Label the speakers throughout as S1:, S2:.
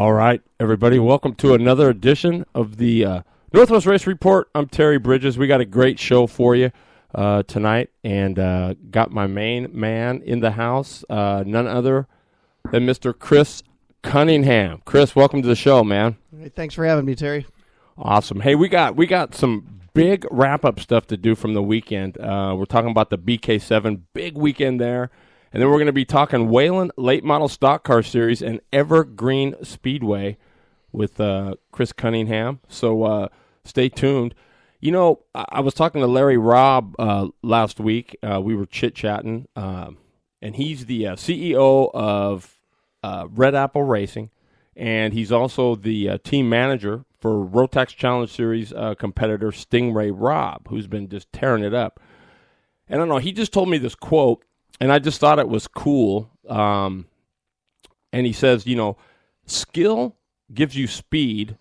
S1: All right, everybody, welcome to another edition of the Northwest Race Report. I'm Terry Bridges. We got a great show for you tonight, and got my main man in the house, none other than Mr. Chris Cunningham. Chris, welcome to the show, man.
S2: Hey, thanks for having me, Terry.
S1: Awesome. Hey, we got some big wrap-up stuff to do from the weekend. We're talking about the BK7, big weekend there. And then we're going to be talking Whelen Late Model Stock Car Series and Evergreen Speedway with Chris Cunningham. So stay tuned. You know, I was talking to Larry Robb last week. We were chit-chatting, and he's the CEO of Red Apple Racing, and he's also the team manager for Rotax Challenge Series competitor Stingray Robb, who's been just tearing it up. And I don't know, he just told me this quote, and I just thought it was cool. And he says, you know, skill gives you speed,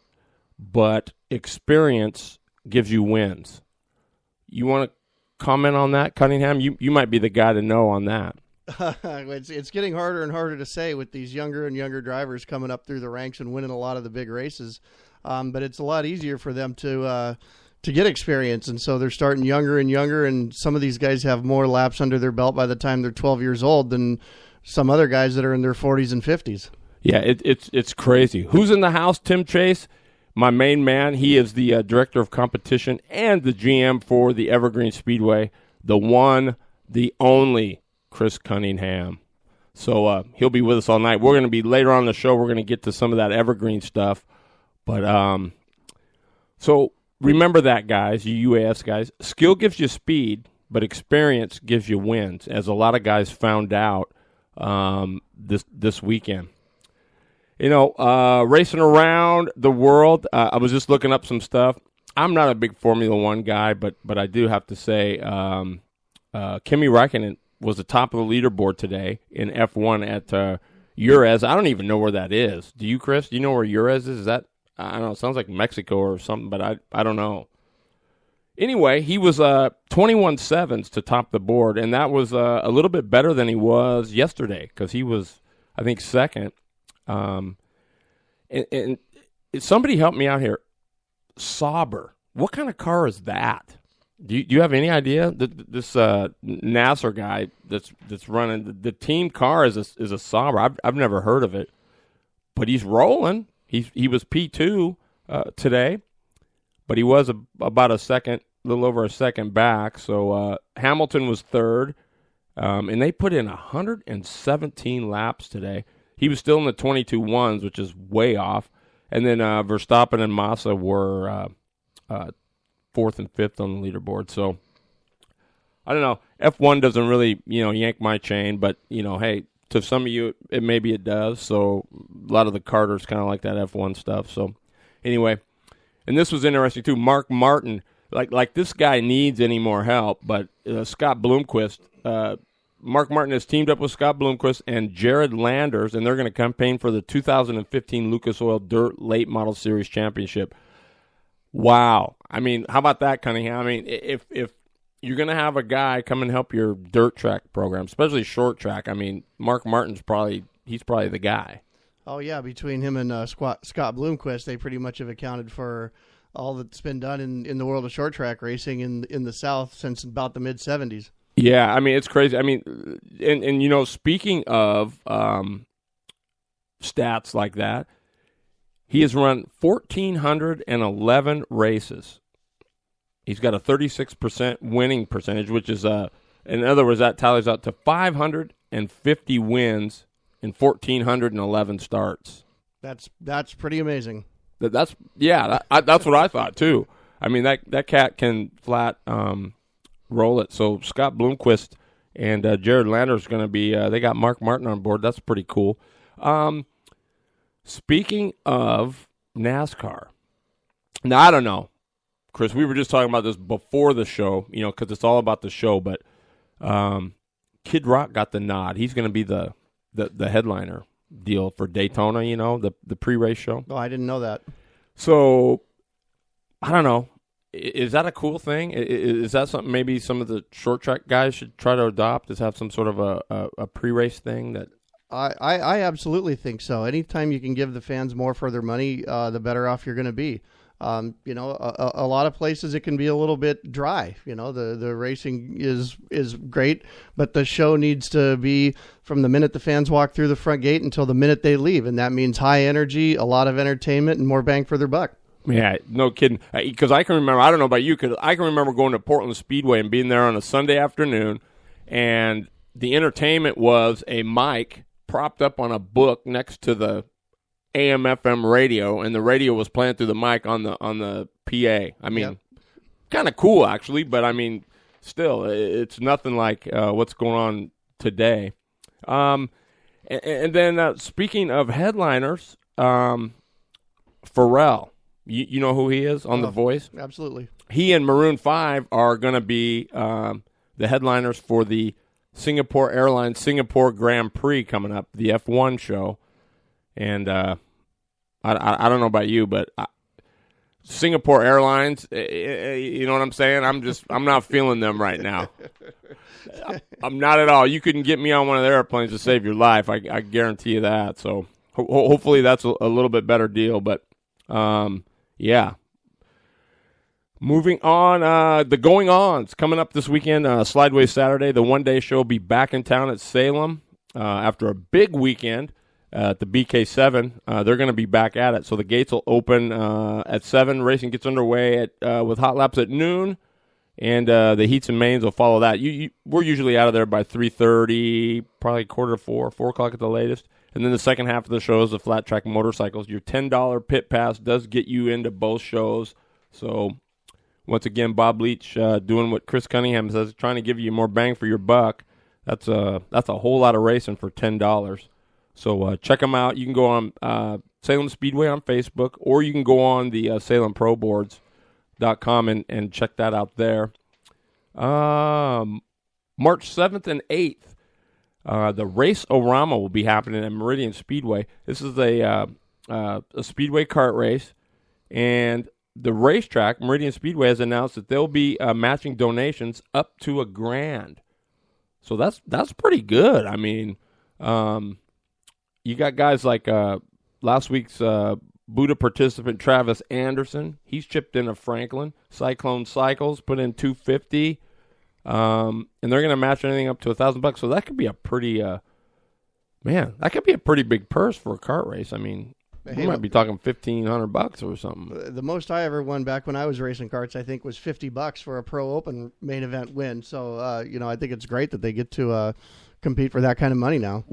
S1: but experience gives you wins. You want to comment on that, Cunningham? You might be the guy to know on that.
S2: It's getting harder and harder to say with these younger and younger drivers coming up through the ranks and winning a lot of the big races. But it's a lot easier for them to get experience, and so they're starting younger and younger, and some of these guys have more laps under their belt by the time they're 12 years old than some other guys that are in their 40s and 50s.
S1: Yeah, it's crazy. Who's in the house? Tim Chase, my main man. He is the director of competition and the GM for the Evergreen Speedway, the one, the only Chris Cunningham. So he'll be with us all night. We're going to be later on in the show. We're going to get to some of that Evergreen stuff. But so remember that, guys, you UAS guys. Skill gives you speed, but experience gives you wins, as a lot of guys found out this weekend. You know, racing around the world, I was just looking up some stuff. I'm not a big Formula One guy, but I do have to say Kimi Räikkönen was the top of the leaderboard today in F1 at Jerez. I don't even know where that is. Do you, Chris? Do you know where Jerez is? Is that, I don't know, it sounds like Mexico or something, but I don't know. Anyway, he was 21-7s to top the board, and that was a little bit better than he was yesterday, because he was, I think, second. And somebody help me out here. Sauber. What kind of car is that? Do you have any idea? This Nasser guy that's running the team car is a Sauber. I've never heard of it, but he's rolling. He was P2 today, but he was about a little over a second back. So Hamilton was third, and they put in 117 laps today. He was still in the 22-1s, which is way off. And then Verstappen and Massa were fourth and fifth on the leaderboard. So I don't know. F1 doesn't really, yank my chain, but, hey, to some of you, maybe it does. So a lot of the karters kind of like that F1 stuff. So anyway, and this was interesting too. Mark Martin, like this guy needs any more help, but Scott Bloomquist, Mark Martin has teamed up with Scott Bloomquist and Jared Landers, and they're going to campaign for the 2015 Lucas Oil Dirt Late Model Series Championship. Wow. I mean, how about that, Cunningham? I mean, if you're going to have a guy come and help your dirt track program, especially short track, I mean, Mark Martin's probably the guy.
S2: Oh, yeah, between him and Scott Bloomquist, they pretty much have accounted for all that's been done in the world of short track racing in the South since about the mid-'70s.
S1: Yeah, I mean, it's crazy. I mean, and speaking of stats like that, he has run 1,411 races. He's got a 36% winning percentage, which is, in other words, that tallies out to 550 wins in 1,411 starts.
S2: That's pretty amazing.
S1: That's what I thought too. I mean, that cat can flat roll it. So Scott Bloomquist and Jared Landers are going to be. They got Mark Martin on board. That's pretty cool. Speaking of NASCAR, now I don't know, Chris. We were just talking about this before the show, because it's all about the show. But Kid Rock got the nod. He's going to be the headliner deal for Daytona. The pre-race show.
S2: Oh, I didn't know that.
S1: So I don't know. Is that a cool thing? Is that something maybe some of the short track guys should try to adopt? Is have some sort of a pre-race thing that
S2: I absolutely think so. Anytime you can give the fans more for their money, the better off you're going to be. A lot of places it can be a little bit dry. The racing is great, but the show needs to be from the minute the fans walk through the front gate until the minute they leave, and that means high energy, a lot of entertainment, and more bang for their buck.
S1: Yeah, no kidding. Because I can remember, I don't know about you, because I can remember going to Portland Speedway and being there on a Sunday afternoon, and the entertainment was a mic propped up on a book next to the AM/FM radio, and the radio was playing through the mic on the PA. I mean, kind of cool actually, but I mean, still, it's nothing like what's going on today. And then speaking of headliners, Pharrell, you know who he is on The Voice?
S2: Absolutely.
S1: He and Maroon 5 are going to be the headliners for the Singapore Airlines Singapore Grand Prix coming up, the F1 show. And I don't know about you, but Singapore Airlines, you know what I'm saying? I'm not feeling them right now. I'm not at all. You couldn't get me on one of their airplanes to save your life. I guarantee you that. So hopefully that's a little bit better deal. But yeah. Moving on, the Going On's coming up this weekend, Slideway Saturday. The one-day show will be back in town at Salem after a big weekend at the BK7. They're going to be back at it. So the gates will open at 7. Racing gets underway with hot laps at noon, and the heats and mains will follow that. We're usually out of there by 3:30, probably 3:45, 4 o'clock at the latest. And then the second half of the show is the flat track motorcycles. Your $10 pit pass does get you into both shows. So once again, Bob Leach doing what Chris Cunningham says, trying to give you more bang for your buck. That's a whole lot of racing for $10. So check them out. You can go on Salem Speedway on Facebook, or you can go on the SalemProBoards.com and check that out there. March 7th and 8th, the Race-O-Rama will be happening at Meridian Speedway. This is a speedway kart race, and the racetrack, Meridian Speedway, has announced that they'll be matching donations up to $1,000. So that's pretty good. I mean, you got guys like last week's Buddha participant Travis Anderson. He's chipped in a Franklin. Cyclone Cycles put in $250, and they're going to match anything up to $1,000. So that could be a pretty that could be a pretty big purse for a kart race. I mean, we might be talking $1,500 or something.
S2: The most I ever won back when I was racing karts, I think, was $50 for a Pro Open main event win. So, I think it's great that they get to compete for that kind of money now.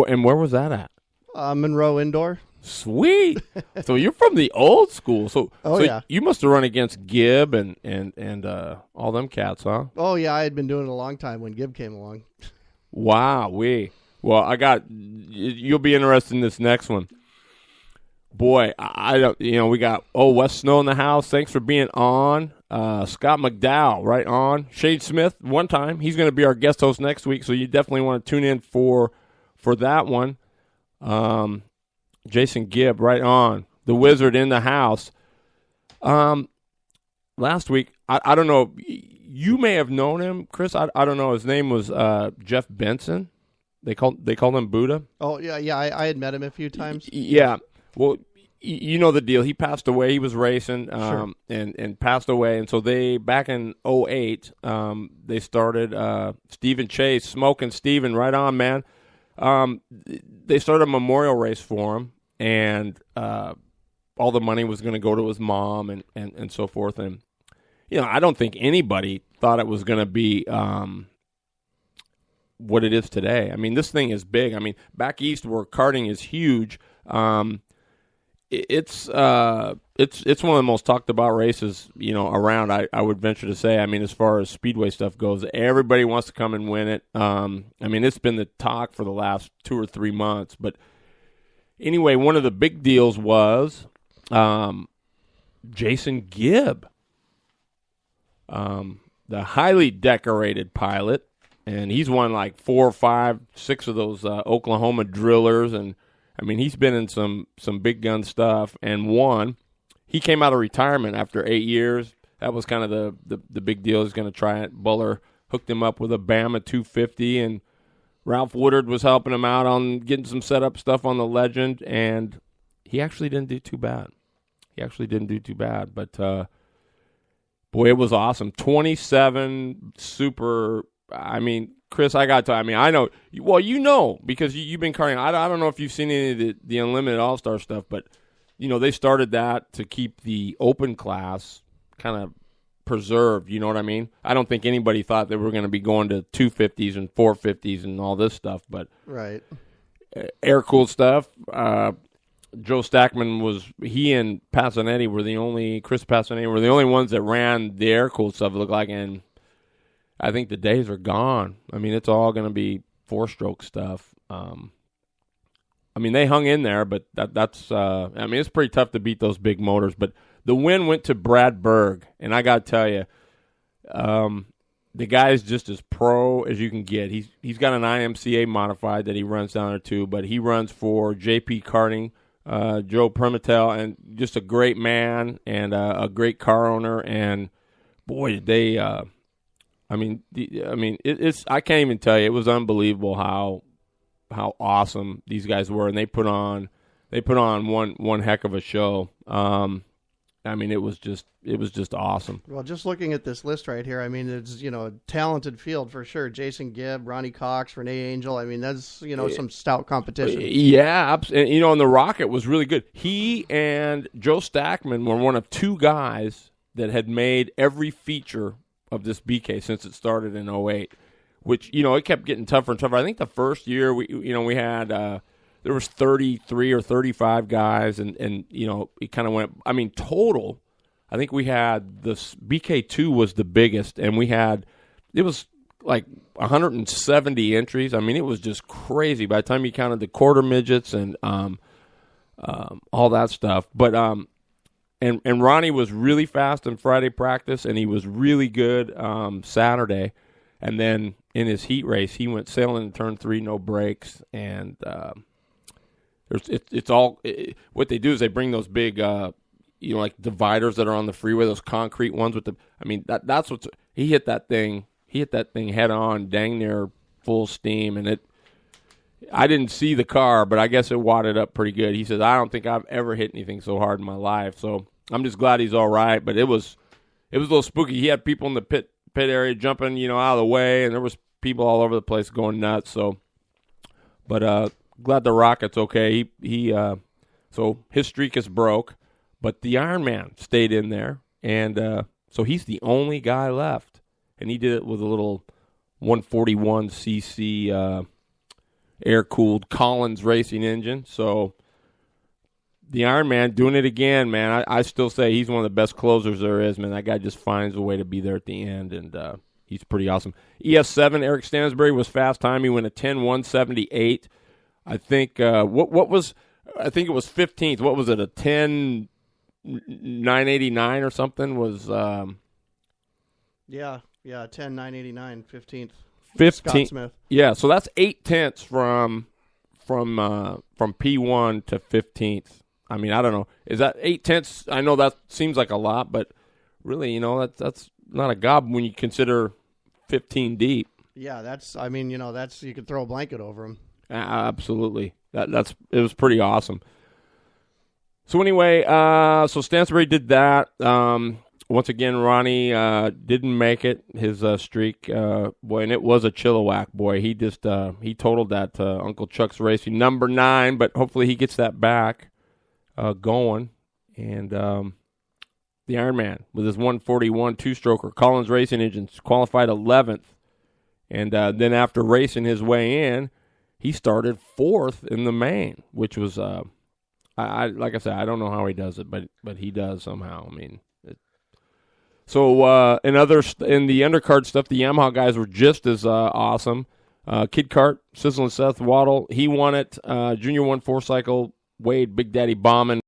S1: And where was that at?
S2: Monroe Indoor.
S1: Sweet. So you're from the old school. So
S2: yeah.
S1: You must have run against Gibb and all them cats, huh?
S2: Oh yeah, I had been doing it a long time when Gibb came along.
S1: Wow, well, you'll be interested in this next one. Boy, I don't. We got Wes Snow in the house. Thanks for being on. Scott McDowell, right on. Shade Smith, one time. He's going to be our guest host next week, so you definitely want to tune in for that one. Jason Gibb, right on. The Wizard in the house. Last week, I don't know. You may have known him, Chris. I don't know. His name was Jeff Benson. They called him Buddha.
S2: Oh yeah. I had met him a few times.
S1: Yeah. Well, you know the deal. He passed away. He was racing
S2: Sure.
S1: and passed away. And so back in 2008, they started Stephen Chase, Smoking Steven, right on, man. They started a memorial race for him, and all the money was going to go to his mom and so forth. And, I don't think anybody thought it was going to be what it is today. I mean, this thing is big. I mean, back east where karting is huge, it's one of the most talked about races, around. I would venture to say. I mean, as far as speedway stuff goes, everybody wants to come and win it. I mean, it's been the talk for the last 2 or 3 months. But anyway, one of the big deals was Jason Gibb, the highly decorated pilot, and he's won like 4, 5, 6 of those Oklahoma drillers, and I mean, he's been in some big gun stuff and won. He came out of retirement after 8 years. That was kind of the big deal. He's going to try it. Buller hooked him up with a Bama 250 and Ralph Woodard was helping him out on getting some setup stuff on the Legend, and he actually didn't do too bad. But boy, it was awesome. 27 super. I mean, Chris, I got to. I mean, I know. Well, you know, because you've been karting. I don't know if you've seen any of the Unlimited All Star stuff, but they started that to keep the open class kind of preserved. You know what I mean? I don't think anybody thought they were going to be going to 250s and 450s and all this stuff, but
S2: right,
S1: air cooled stuff. Joe Stackman he and Passanetti were the only ones that ran the air cooled stuff. It looked like, and I think the days are gone. I mean, it's all going to be 4-stroke stuff. I mean, they hung in there, but that's. I mean, it's pretty tough to beat those big motors. But the win went to Brad Berg, and I got to tell you, the guy is just as pro as you can get. He's got an IMCA modified that he runs down there too, but he runs for JP Karting, Joe Primatel, and just a great man and a great car owner. And boy, did they. I mean, it's. I can't even tell you. It was unbelievable how awesome these guys were, and they put on one heck of a show. I mean, it was just awesome.
S2: Well, just looking at this list right here, I mean, it's a talented field for sure. Jason Gibb, Ronnie Cox, Renee Angel. I mean, that's some stout competition.
S1: Yeah, and and the Rocket was really good. He and Joe Stackman were one of two guys that had made every feature of this BK since it started in 2008, which, it kept getting tougher and tougher. I think the first year we had, there was 33 or 35 guys and it kind of went, I mean, total, I think we had this BK2 was the biggest, and it was like 170 entries. I mean, it was just crazy by the time you counted the quarter midgets and all that stuff. But, And Ronnie was really fast in Friday practice, and he was really good Saturday. And then in his heat race, he went sailing in turn 3, no brakes. And what they do is they bring those big, like dividers that are on the freeway, those concrete ones with that's what's he hit that thing head on, dang near full steam, and I didn't see the car, but I guess it wadded up pretty good. He says, I don't think I've ever hit anything so hard in my life. So I'm just glad he's all right. But it was a little spooky. He had people in the pit area jumping, out of the way, and there was people all over the place going nuts. So, but glad the Rocket's okay. So his streak is broke, but the Ironman stayed in there, and so he's the only guy left, and he did it with a little 141cc. Air-cooled Collins racing engine. So the Ironman doing it again, man. I still say he's one of the best closers there is, man. That guy just finds a way to be there at the end, and he's pretty awesome. ES7, Eric Stansbury was fast time. He went a 10:178. I think what was I think it was 15th. What was it? A 10:989 or something was.
S2: Yeah, 10:989, 15th.
S1: 15.
S2: Scott Smith.
S1: Yeah, so that's 0.8 from P1 to 15th. I mean, I don't know. Is that 0.8? I know that seems like a lot, but really, that's not a gob when you consider 15 deep.
S2: Yeah, that's you could throw a blanket over him.
S1: Absolutely. It was pretty awesome. So anyway, so Stansbury did that. Once again, Ronnie didn't make it, his streak. Boy, and it was a Chilliwack, boy. He just he totaled that Uncle Chuck's Racing number 9, but hopefully he gets that back going. And the Ironman with his 141 two-stroker, Collins Racing Engines, qualified 11th. And then after racing his way in, he started 4th in the main, which was, like I said, I don't know how he does it, but he does somehow. I mean, so in the undercard stuff, the Yamaha guys were just as awesome. Kid Kart, Sizzle and Seth Waddle, he won it. Junior 1 4-cycle, Wade, Big Daddy Bauman